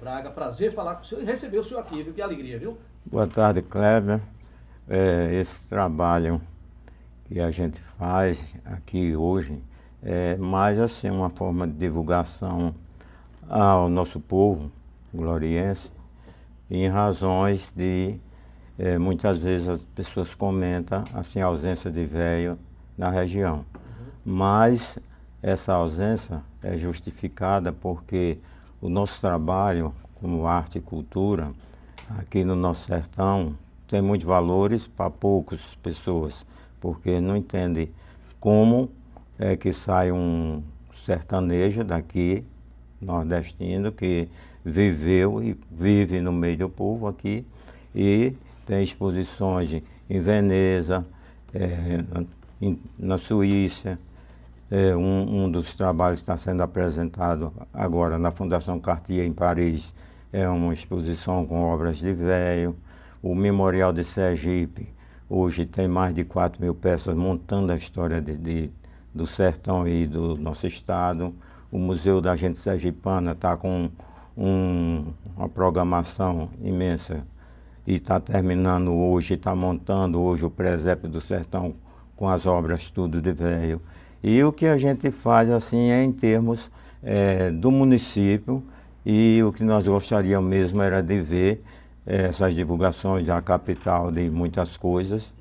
Braga, prazer falar com o senhor e receber o senhor aqui, viu? Que alegria, viu? Boa tarde, Kleber. Esse trabalho que a gente faz aqui hoje é mais assim uma forma de divulgação ao nosso povo gloriense, em razões de muitas vezes as pessoas comentam assim a ausência de véio na região. Mas essa ausência é justificada porque o nosso trabalho como arte e cultura aqui no nosso sertão tem muitos valores para poucas pessoas, porque não entendem como é que sai um sertanejo daqui, nordestino, que viveu e vive no meio do povo aqui, e tem exposições em Veneza, na Suíça. Um dos trabalhos que está sendo apresentado agora na Fundação Cartier, em Paris, é uma exposição com obras de véio. O Memorial de Sergipe, hoje tem mais de 4.000 peças montando a história do sertão e do nosso estado. O Museu da Gente Sergipana está com uma programação imensa e está terminando hoje, está montando hoje o Presépio do Sertão com as obras tudo de véio. E o que a gente faz assim é em termos do município, e o que nós gostaríamos mesmo era de ver essas divulgações da capital de muitas coisas,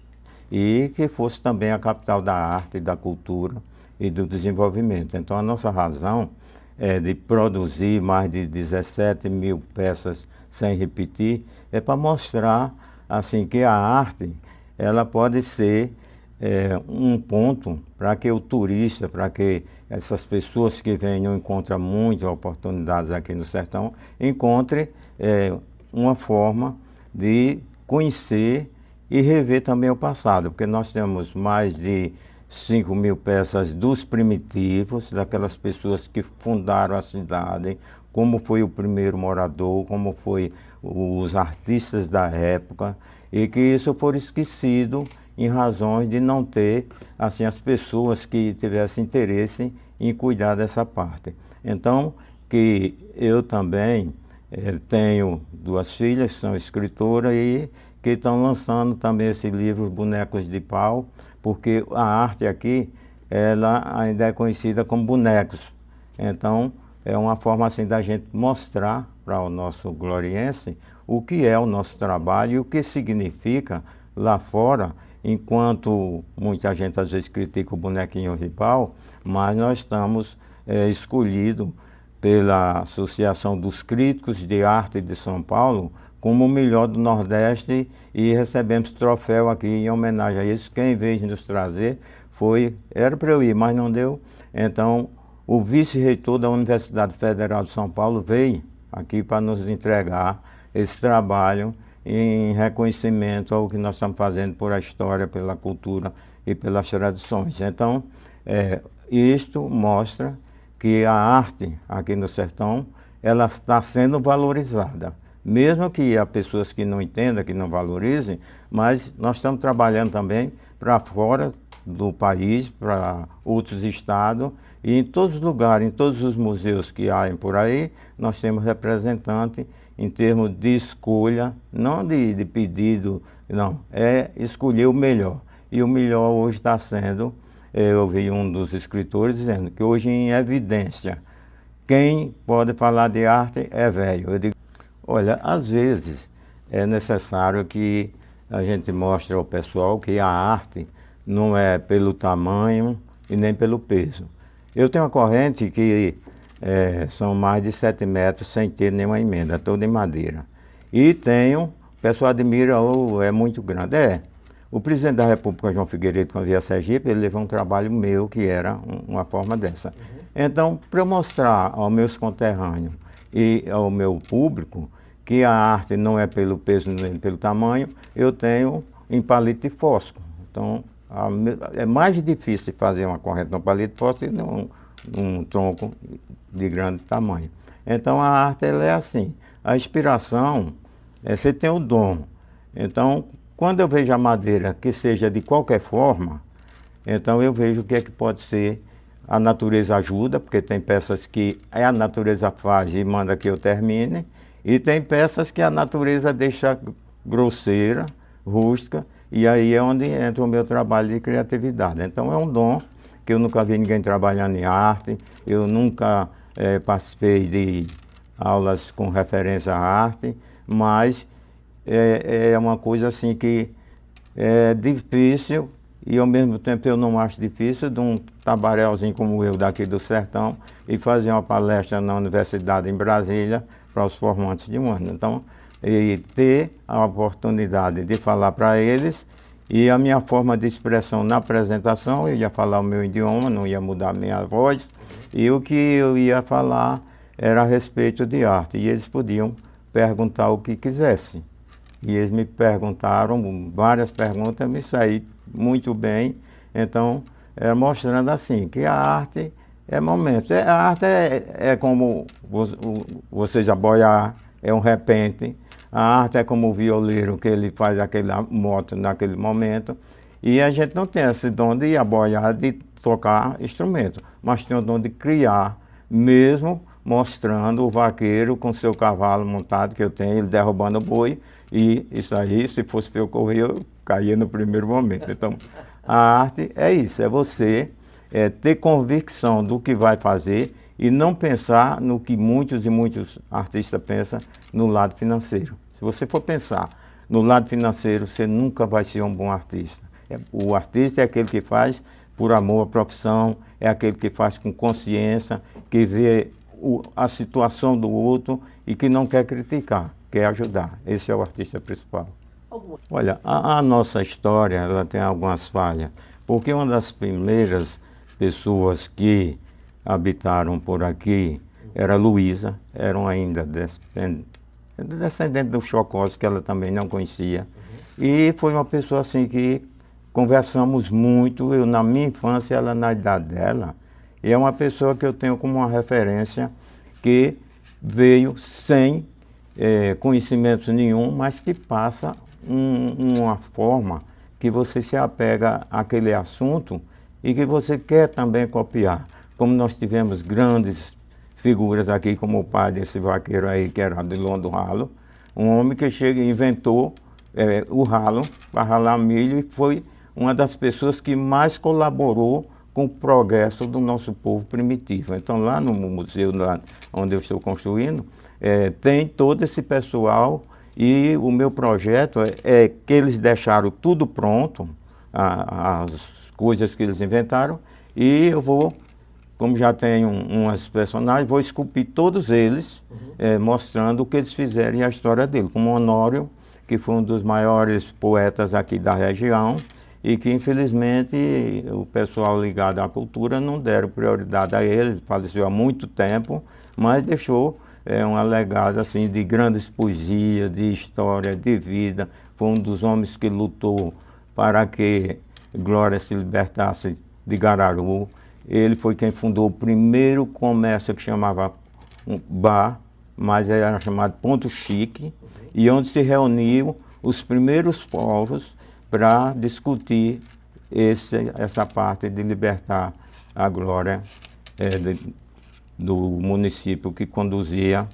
e que fosse também a capital da arte, da cultura e do desenvolvimento. Então a nossa razão é de produzir mais de 17.000 peças sem repetir, é para mostrar assim que a arte ela pode ser um ponto para que o turista, para que essas pessoas que vêm não encontram muitas oportunidades aqui no sertão, encontrem uma forma de conhecer e rever também o passado, porque nós temos mais de 5.000 peças dos primitivos, daquelas pessoas que fundaram a cidade, como foi o primeiro morador, como foi os artistas da época, e que isso for esquecido em razões de não ter assim as pessoas que tivessem interesse em cuidar dessa parte. Então, que eu também tenho 2 filhas que são escritoras e que estão lançando também esse livro Bonecos de Pau, porque a arte aqui ela ainda é conhecida como bonecos. Então, é uma forma assim da gente mostrar para o nosso gloriense o que é o nosso trabalho e o que significa lá fora, enquanto muita gente às vezes critica o bonequinho de pau, mas nós estamos escolhidos pela Associação dos Críticos de Arte de São Paulo como o melhor do Nordeste, e recebemos troféu aqui em homenagem a isso. Quem veio nos trazer era para eu ir, mas não deu. Então, o vice-reitor da Universidade Federal de São Paulo veio aqui para nos entregar esse trabalho em reconhecimento ao que nós estamos fazendo por a história, pela cultura e pelas tradições. Então, isto mostra que a arte aqui no sertão, ela está sendo valorizada. Mesmo que há pessoas que não entendam, que não valorizem, mas nós estamos trabalhando também para fora do país, para outros estados, e em todos os lugares, em todos os museus que há por aí, nós temos representante em termos de escolha, não de pedido, não, é escolher o melhor. E o melhor hoje está sendo, eu vi um dos escritores dizendo que hoje em evidência, quem pode falar de arte é véio. Eu digo, olha, às vezes é necessário que a gente mostre ao pessoal que a arte não é pelo tamanho e nem pelo peso. Eu tenho uma corrente que são mais de 7 metros sem ter nenhuma emenda, toda em madeira. E tenho, o pessoal admira, é muito grande. O presidente da República, João Figueiredo, quando veio a Sergipe, ele levou um trabalho meu que era uma forma dessa. Então, para eu mostrar aos meus conterrâneos e ao meu público que a arte não é pelo peso nem pelo tamanho, eu tenho em palito de fósforo. Então, é mais difícil fazer uma corrente no palito de fósforo que num tronco de grande tamanho. Então, a arte ela é assim. A inspiração, você tem o dom. Então, quando eu vejo a madeira que seja de qualquer forma, então eu vejo o que é que pode ser. A natureza ajuda, porque tem peças que a natureza faz e manda que eu termine, E tem peças que a natureza deixa grosseira, rústica, e aí é onde entra o meu trabalho de criatividade. Então é um dom que eu nunca vi ninguém trabalhando em arte, eu nunca participei de aulas com referência à arte, mas é uma coisa assim que é difícil e ao mesmo tempo eu não acho difícil de um tabaréuzinho como eu daqui do sertão e fazer uma palestra na universidade em Brasília para os formantes de um ano. Então, e ter a oportunidade de falar para eles e a minha forma de expressão na apresentação, eu ia falar o meu idioma, não ia mudar a minha voz, e o que eu ia falar era a respeito de arte, e eles podiam perguntar o que quisessem. E eles me perguntaram várias perguntas, eu me saí muito bem, então, mostrando assim, que a arte é momento. A arte é como você já boiar, é um repente. A arte é como o violeiro, que ele faz aquela moto naquele momento. E a gente não tem esse dom de aboiar, de tocar instrumento, mas tem o dom de criar, mesmo mostrando o vaqueiro com seu cavalo montado, que eu tenho, ele derrubando o boi. E isso aí, se fosse para eu correr, eu caía no primeiro momento. Então, a arte é isso, é você ter convicção do que vai fazer e não pensar no que muitos e muitos artistas pensam no lado financeiro. Se você for pensar no lado financeiro, você nunca vai ser um bom artista. O artista é aquele que faz por amor à profissão, é aquele que faz com consciência, que vê a situação do outro e que não quer criticar, quer ajudar. Esse é o artista principal. Olha, a nossa história, ela tem algumas falhas, porque uma das primeiras pessoas que habitaram por aqui era Luísa, eram ainda descendentes do Chocós, que ela também não conhecia. E foi uma pessoa assim que conversamos muito, eu na minha infância, ela na idade dela, e é uma pessoa que eu tenho como uma referência que veio sem conhecimentos nenhum, mas que passa uma forma que você se apega àquele assunto e que você quer também copiar. Como nós tivemos grandes figuras aqui, como o pai desse vaqueiro aí, que era Adilon do Ralo, um homem que chega e inventou o ralo para ralar milho e foi uma das pessoas que mais colaborou com o progresso do nosso povo primitivo. Então lá no museu lá onde eu estou construindo, tem todo esse pessoal e o meu projeto é que eles deixaram tudo pronto, as coisas que eles inventaram, e eu vou, como já tenho umas personagens, vou esculpir todos eles, mostrando o que eles fizeram e a história dele, como Honório, que foi um dos maiores poetas aqui da região, e que infelizmente o pessoal ligado à cultura não deram prioridade a ele, faleceu há muito tempo, mas deixou um legado assim, de grandes poesias, de história, de vida. Foi um dos homens que lutou para que Glória se libertasse de Gararu. Ele foi quem fundou o primeiro comércio que chamava bar, mas era chamado Ponto Chique, e onde se reuniam os primeiros povos para discutir essa parte de libertar a Glória do município que conduzia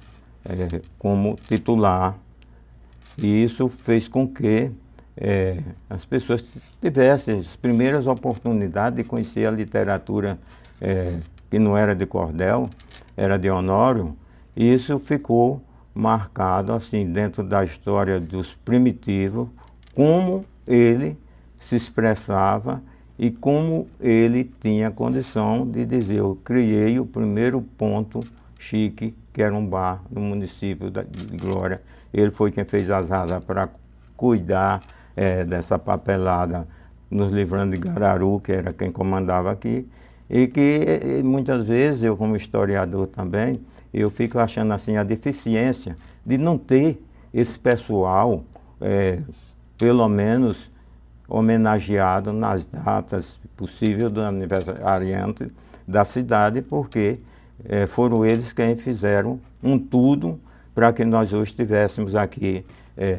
como titular. E isso fez com que as pessoas tivessem as primeiras oportunidades de conhecer a literatura que não era de cordel, era de Honório, e isso ficou marcado assim dentro da história dos primitivos, como ele se expressava e como ele tinha condição de dizer: eu criei o primeiro ponto chique, que era um bar no município de Glória. Ele foi quem fez as asas para cuidar dessa papelada, nos livrando de Gararu, que era quem comandava aqui, e que muitas vezes, eu como historiador também, eu fico achando assim a deficiência de não ter esse pessoal, pelo menos homenageado nas datas possíveis do aniversariante da cidade, porque foram eles quem fizeram um tudo para que nós hoje estivéssemos aqui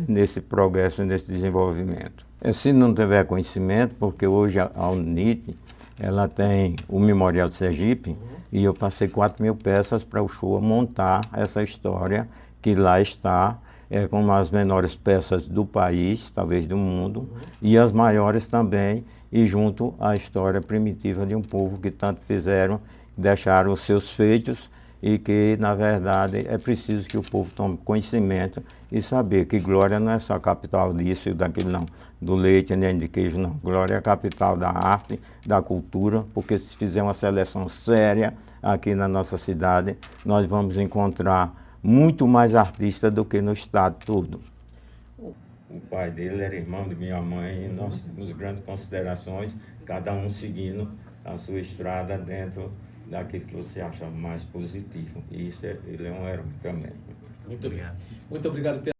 nesse progresso, nesse desenvolvimento. Se não tiver conhecimento, porque hoje a UNIT, ela tem o Memorial de Sergipe, e eu passei 4.000 peças para o show montar essa história que lá está, com as menores peças do país, talvez do mundo, e as maiores também, e junto à história primitiva de um povo que tanto fizeram, deixaram os seus feitos, e que, na verdade, é preciso que o povo tome conhecimento e saber que Glória não é só a capital disso e daquilo não, do leite nem de queijo não. Glória é a capital da arte, da cultura, porque se fizer uma seleção séria aqui na nossa cidade, nós vamos encontrar muito mais artistas do que no estado todo. O pai dele era irmão de minha mãe e nós temos grandes considerações, cada um seguindo a sua estrada dentro daquilo que você acha mais positivo. E isso ele é um herói também. Muito obrigado. Muito obrigado.